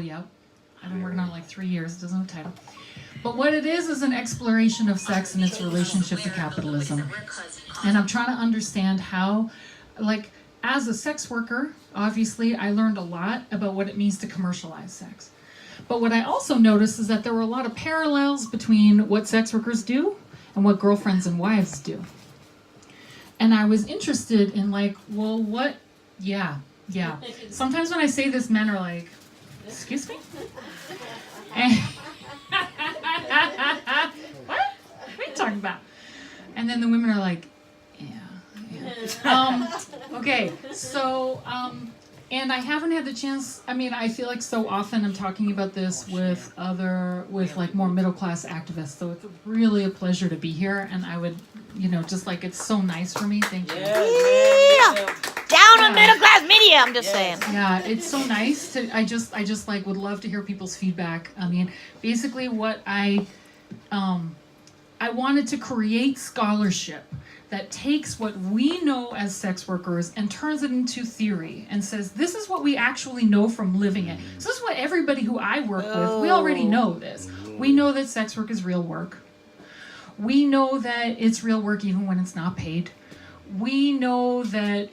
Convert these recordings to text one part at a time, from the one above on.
yet. I've been working on it like 3 years. It doesn't have a title. But what it is an exploration of sex and its relationship to capitalism. And I'm trying to understand how, like, as a sex worker, obviously, I learned a lot about what it means to commercialize sex. But what I also noticed is that there were a lot of parallels between what sex workers do and what girlfriends and wives do. And I was interested in, like, well, what? Yeah. Sometimes when I say this, men are like, excuse me? And what are you talking about? And then the women are like, yeah. Okay, so, and I haven't had the chance, I mean, I feel like so often I'm talking about this with like more middle class activists, so it's really a pleasure to be here, and I would, just like, it's so nice for me, thank you. Yeah. Down on middle class media, I'm just saying. Yeah, it's so nice to, I just like would love to hear people's feedback. I mean, basically what I wanted to create scholarship that takes what we know as sex workers and turns it into theory and says, this is what we actually know from living it. So this is what everybody who I work with, we already know this. We know that sex work is real work. We know that it's real work even when it's not paid. We know that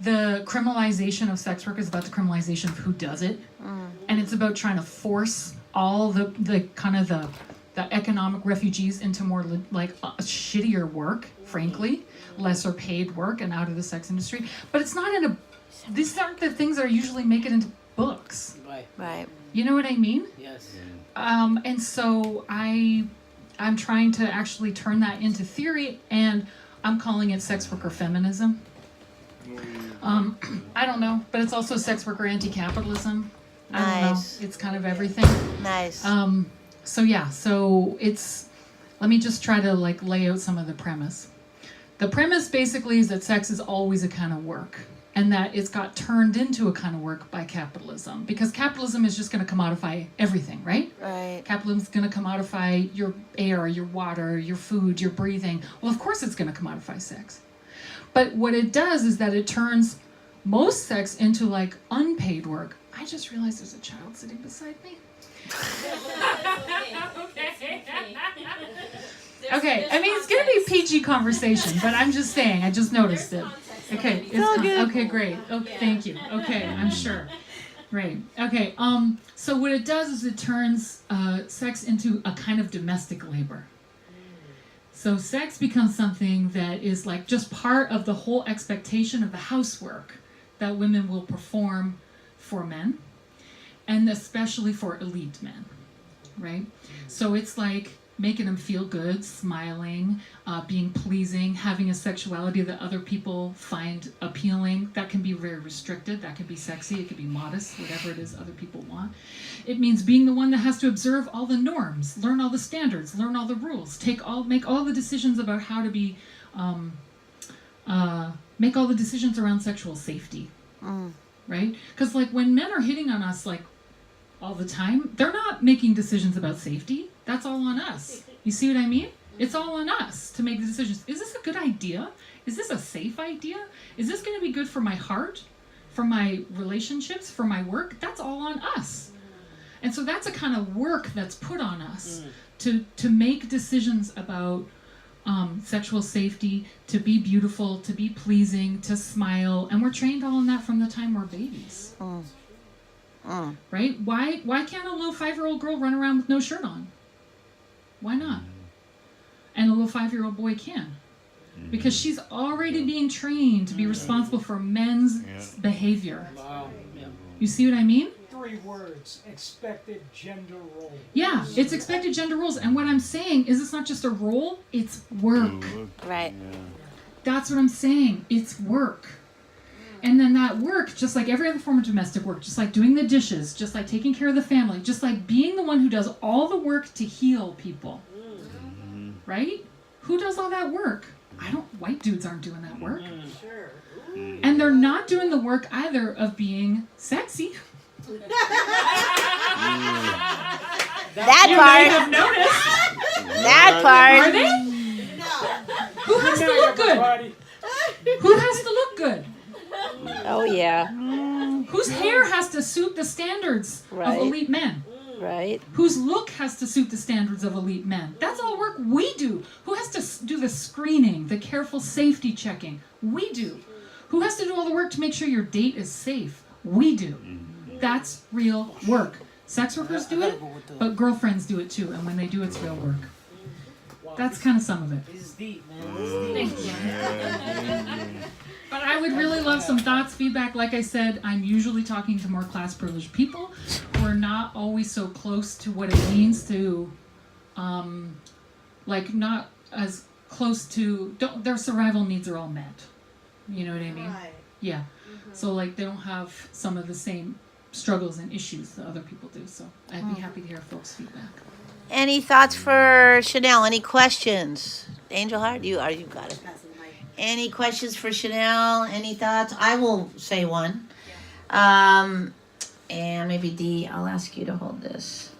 the criminalization of sex work is about the criminalization of who does it. And it's about trying to force all the kind of the economic refugees into more shittier work, frankly, lesser paid work and out of the sex industry. But it's not these aren't the things that usually make it into books. Right. You know what I mean? Yes. And so I'm trying to actually turn that into theory, and I'm calling it sex worker feminism. I don't know, but it's also sex worker anti-capitalism. I don't know. It's kind of everything. Nice. So let me just try to lay out some of the premise. The premise basically is that sex is always a kind of work, and that it's got turned into a kind of work by capitalism, because capitalism is just going to commodify everything, right? Right. Capitalism is going to commodify your air, your water, your food, your breathing. Well, of course it's going to commodify sex. But what it does is that it turns most sex into unpaid work. I just realized there's a child sitting beside me. Okay, I mean, it's going to be a PG conversation, but I'm just saying, I just noticed it. Okay, okay, great. Okay, thank you. Okay, I'm sure. Right. Okay, so what it does is it turns sex into a kind of domestic labor. So sex becomes something that is just part of the whole expectation of the housework that women will perform for men, and especially for elite men, right? So it's making them feel good, smiling, being pleasing, having a sexuality that other people find appealing. That can be very restricted, that can be sexy, it can be modest, whatever it is other people want. It means being the one that has to observe all the norms, learn all the standards, learn all the rules, make all the decisions about how to be, make all the decisions around sexual safety, right? Because when men are hitting on us all the time, they're not making decisions about safety. That's all on us. You see what I mean? It's all on us to make the decisions. Is this a good idea? Is this a safe idea? Is this going to be good for my heart, for my relationships, for my work? That's all on us. And so that's a kind of work that's put on us to make decisions about sexual safety, to be beautiful, to be pleasing, to smile. And we're trained all in that from the time we're babies. Right? Why can't a little 5-year-old girl run around with no shirt on? Why not? And a little 5-year-old boy can. Because she's already being trained to be responsible for men's behavior. Wow. Yeah. You see what I mean? 3 words: expected gender role. Yeah, it's expected gender roles. And what I'm saying is it's not just a role, it's work. Right. That's what I'm saying. It's work. And then that work, just like every other form of domestic work, just like doing the dishes, just like taking care of the family, just like being the one who does all the work to heal people. Right? Who does all that work? White dudes aren't doing that work. And they're not doing the work either of being sexy. That You part. may have noticed. That part. Are they? Who has to look good? Who has to look good? Oh yeah. Whose hair has to suit the standards of elite men? Right. Whose look has to suit the standards of elite men? That's all work we do. Who has to do the screening, the careful safety checking? We do. Who has to do all the work to make sure your date is safe? We do. That's real work. Sex workers do it, but girlfriends do it too. And when they do, it's real work. That's kind of some of it. This is deep, man. This is deep. Thank you. But I would really love some thoughts, feedback. Like I said, I'm usually talking to more class privileged people who are not always so close to what it means to, not as close to, their survival needs are all met. You know what I mean? Right. Yeah. So they don't have some of the same struggles and issues that other people do. So I'd be happy to hear folks' feedback. Any thoughts for Chanel? Any questions? Angel Heart, you got it. Any questions for Chanel? Any thoughts? I will say one. And maybe Dee, I'll ask you to hold this.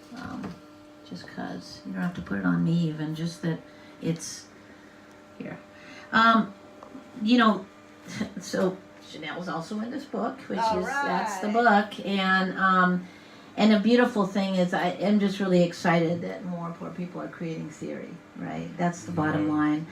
Just because you don't have to put it on me even, just that it's here. So Chanel was also in this book, that's the book. And a beautiful thing is I am just really excited that more and more people are creating theory, right? That's the bottom line.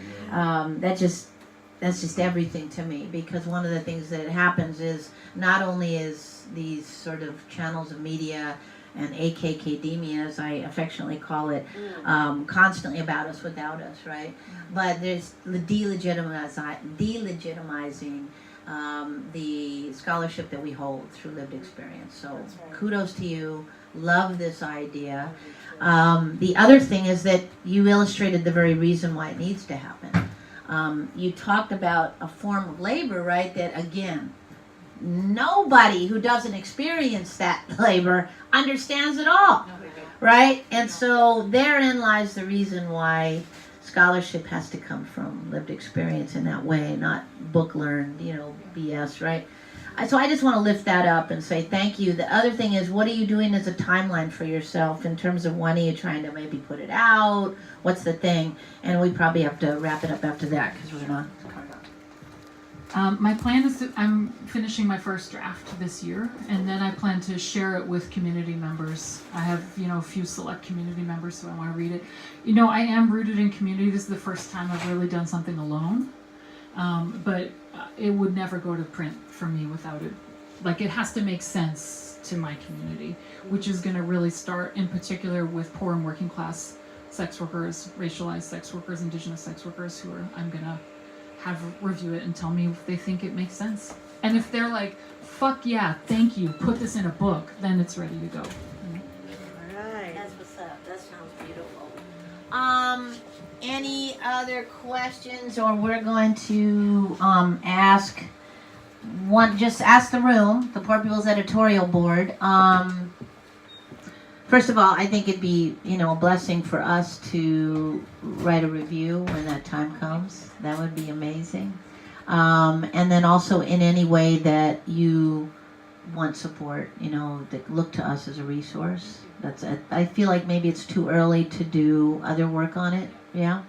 That's just everything to me, because one of the things that happens is not only is these sort of channels of media and AKKdemia, as I affectionately call it, constantly about us without us, right? But there's the delegitimizing the scholarship that we hold through lived experience. So kudos to you. Love this idea. The other thing is that you illustrated the very reason why it needs to happen. You talked about a form of labor, right, that, again, nobody who doesn't experience that labor understands at all, right? And so therein lies the reason why scholarship has to come from lived experience in that way, not book learned, BS, right? So I just want to lift that up and say thank you. The other thing is, what are you doing as a timeline for yourself in terms of when are you trying to maybe put it out? What's the thing? And we probably have to wrap it up after that because we're not. My plan is I'm finishing my first draft this year, and then I plan to share it with community members. I have, a few select community members, so I want to read it. I am rooted in community. This is the first time I've really done something alone, but it would never go to print for me without it. It has to make sense to my community, which is going to really start in particular with poor and working class sex workers, racialized sex workers, indigenous sex workers I'm going to have review it and tell me if they think it makes sense. And if they're like, fuck yeah, thank you, put this in a book, then it's ready to go. Alright. That's what's up. That sounds beautiful. Any other questions, or we're going to ask the room, the Poor People's Editorial Board. First of all, I think it'd be, a blessing for us to write a review when that time comes. That would be amazing. And then also in any way that you want support, that look to us as a resource. That's it. I feel like maybe it's too early to do other work on it. Yeah.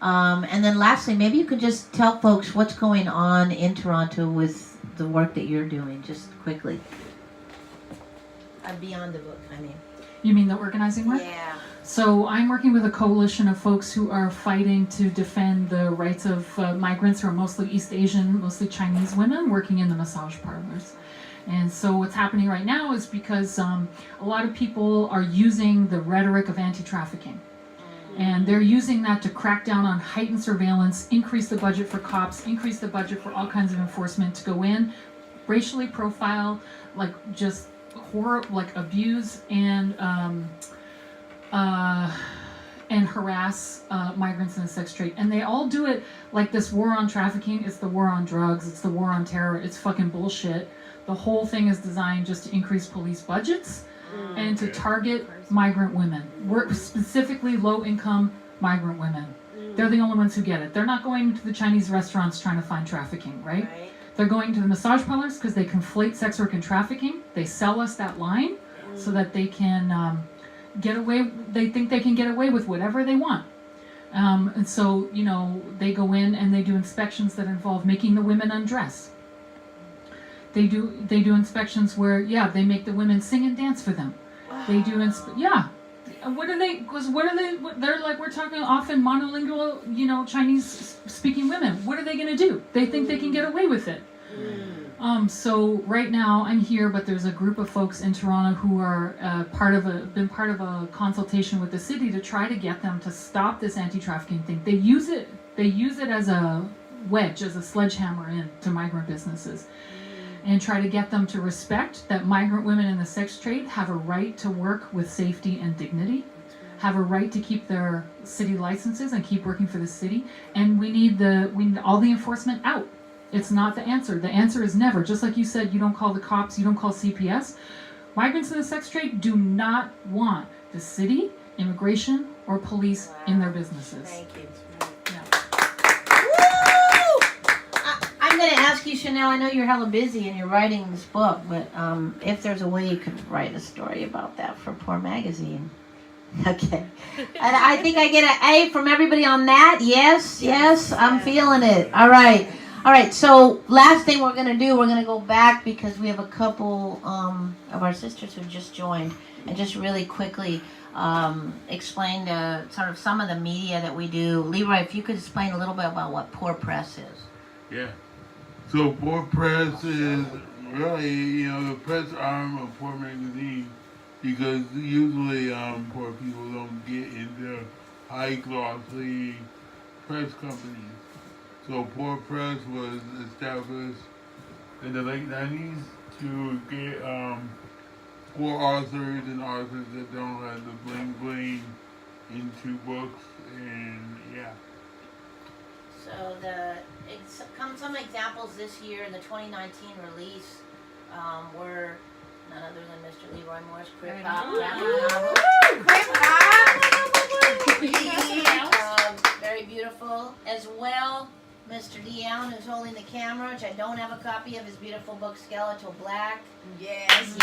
And then lastly, maybe you could just tell folks what's going on in Toronto with the work that you're doing, just quickly. Beyond the book, I mean. You mean the organizing work? Yeah. So I'm working with a coalition of folks who are fighting to defend the rights of migrants who are mostly East Asian, mostly Chinese women working in the massage parlors. And so what's happening right now is because a lot of people are using the rhetoric of anti-trafficking. And they're using that to crack down on heightened surveillance, increase the budget for cops, increase the budget for all kinds of enforcement to go in, racially profile, just horror, abuse and harass migrants in the sex trade. And they all do it like this war on trafficking. It's the war on drugs. It's the war on terror. It's fucking bullshit. The whole thing is designed just to increase police budgets and to target migrant women. We're specifically low-income migrant women. They're the only ones who get it. They're not going to the Chinese restaurants trying to find trafficking, right? They're going to the massage parlors because they conflate sex work and trafficking. They sell us that line so that they can get away. They think they can get away with whatever they want. And so, they go in and they do inspections that involve making the women undress. They do inspections where they make the women sing and dance for them. They do What are they? Because they're like, we're talking often monolingual, Chinese speaking women. What are they going to do? They think they can get away with it. So right now I'm here, but there's a group of folks in Toronto who are been part of a consultation with the city to try to get them to stop this anti-trafficking thing. They use it as a wedge, as a sledgehammer into migrant businesses, and try to get them to respect that migrant women in the sex trade have a right to work with safety and dignity, have a right to keep their city licenses and keep working for the city, and we need all the enforcement out. It's not the answer. The answer is never. Just like you said, you don't call the cops, you don't call CPS. Migrants in the sex trade do not want the city, immigration, or police in their businesses. Thank you. Yeah. Woo! I'm going to ask you, Chanel, I know you're hella busy and you're writing this book, but if there's a way you could write a story about that for Poor Magazine. Okay. And I think I get an A from everybody on that. Yes, I'm feeling it. All right, so last thing we're going to do, we're going to go back because we have a couple of our sisters who just joined, and just really quickly explain sort of some of the media that we do. Leroy, if you could explain a little bit about what Poor Press is. Yeah. So Poor Press is really, the press arm of Poor Magazine, because usually poor people don't get into high glossy press companies. So Poor Press was established in the late 90s to get poor authors and authors that don't have the bling bling into books, and yeah. So some examples this year in the 2019 release were none other than Mr. Leroy Moore's Crip Hop. Very beautiful. As well, Mr. D. Allen, who's holding the camera, which I don't have a copy of his beautiful book, Skeletal Black. Yes.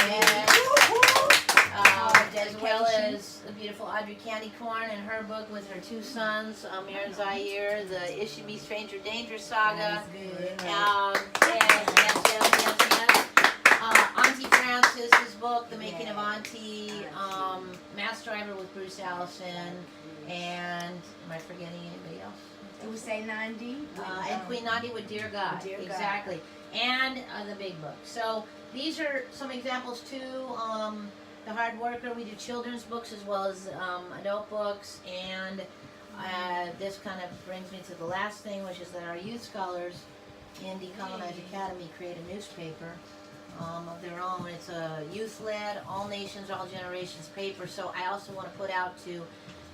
As well as the beautiful Audrey Candycorn and her book with her two sons, Amir and Zaire, the Ishimi Stranger Danger Saga. Yes. Auntie Francis's book, The Making of Auntie, Mass Driver with Bruce Allison, and am I forgetting anybody else? Usay Nandi. And Queen Nandi with Dear God. Dear God. Exactly. And the big book. So these are some examples too. The Hard Worker, we do children's books as well as adult books, and this kind of brings me to the last thing, which is that our youth scholars in Decolonized Academy create a newspaper of their own. It's a youth-led, all nations, all generations paper. So I also want to put out to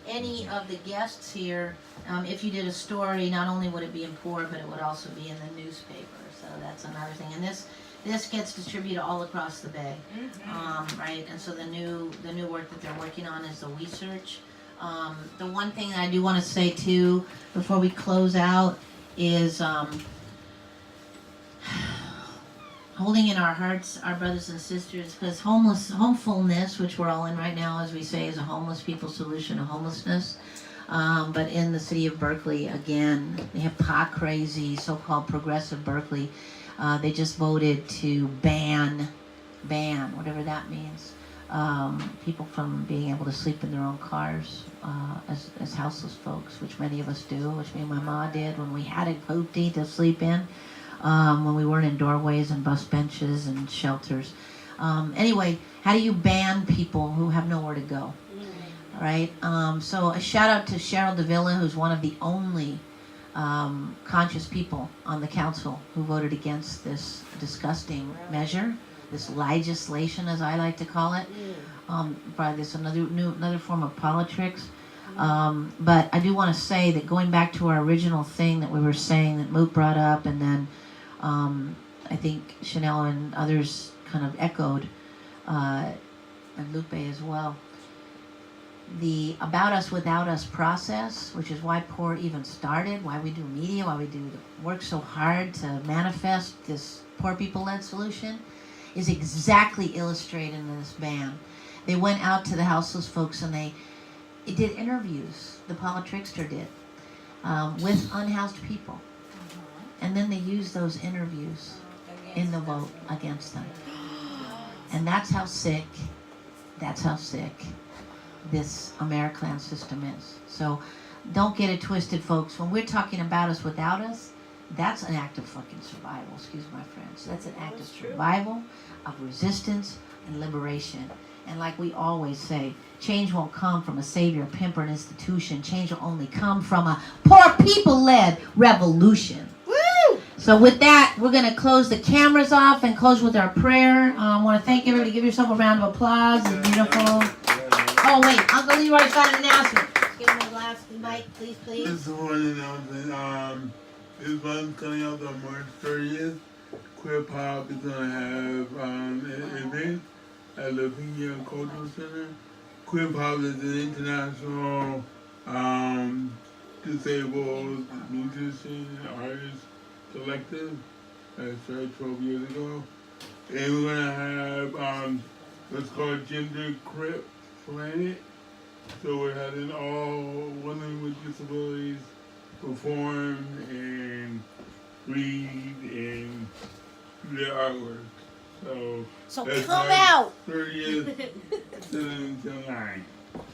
any of the guests here, if you did a story, not only would it be in Poor, but it would also be in the newspaper. So that's another thing. And this gets distributed all across the Bay, right? And so the new work that they're working on is the research. The one thing that I do want to say too, before we close out, is holding in our hearts our brothers and sisters, because homefulness, which we're all in right now, as we say, is a homeless people's solution to homelessness. But in the city of Berkeley, again, they have pot crazy, so-called progressive Berkeley. They just voted to ban, whatever that means, people from being able to sleep in their own cars as houseless folks, which many of us do, which me and my mom did when we had a poopty to sleep in, when we weren't in doorways and bus benches and shelters. Anyway, how do you ban people who have nowhere to go? Right? So a shout out to Cheryl Davila, who's one of the only conscious people on the council who voted against this disgusting measure, this legislation, as I like to call it, by this another form of politics. But I do want to say that going back to our original thing that we were saying that Moot brought up, and then I think Chanel and others kind of echoed, and Lupe as well, the about us without us process, which is why Poor even started, why we do media, why we work so hard to manifest this poor people led solution, is exactly illustrated in this ban. They went out to the houseless folks and they did interviews, the Paula Trickster did, with unhoused people, and then they used those interviews in the vote against them. And that's how sick this American system is. So don't get it twisted, folks. When we're talking about us without us, that's an act of fucking survival. Excuse my French. That's an act of survival, of resistance, and liberation. And like we always say, change won't come from a savior, a pimp, or an institution. Change will only come from a poor people-led revolution. Woo! So with that, we're going to close the cameras off and close with our prayer. I want to thank everybody. Give yourself a round of applause. It's beautiful. Oh, wait. Uncle Leroy's got an announcement. Give him a last mic, please, please. This is one announcement. This month coming out on March 30th, Queer Pop is going to have an event at the Pena Cultural Center. Queer Pop is an international disabled musician and artist collective that started 12 years ago. And we're going to have what's called Gender Crip Planet. So we're having all women with disabilities perform and read and do their artwork. So come out. 30th, 7 until 9.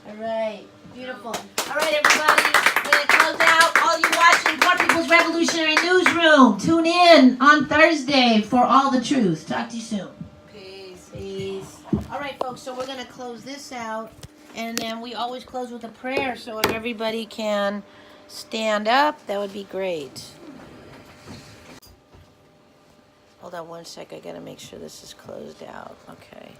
All right. Beautiful. All right, everybody. We're going to close out. All you watching Poor People's Revolutionary Newsroom, tune in on Thursday for all the truth. Talk to you soon. Peace. Peace. All right, folks. So we're going to close this out. And then we always close with a prayer. So if everybody can stand up, that would be great. Hold on one sec. I got to make sure this is closed out. Okay.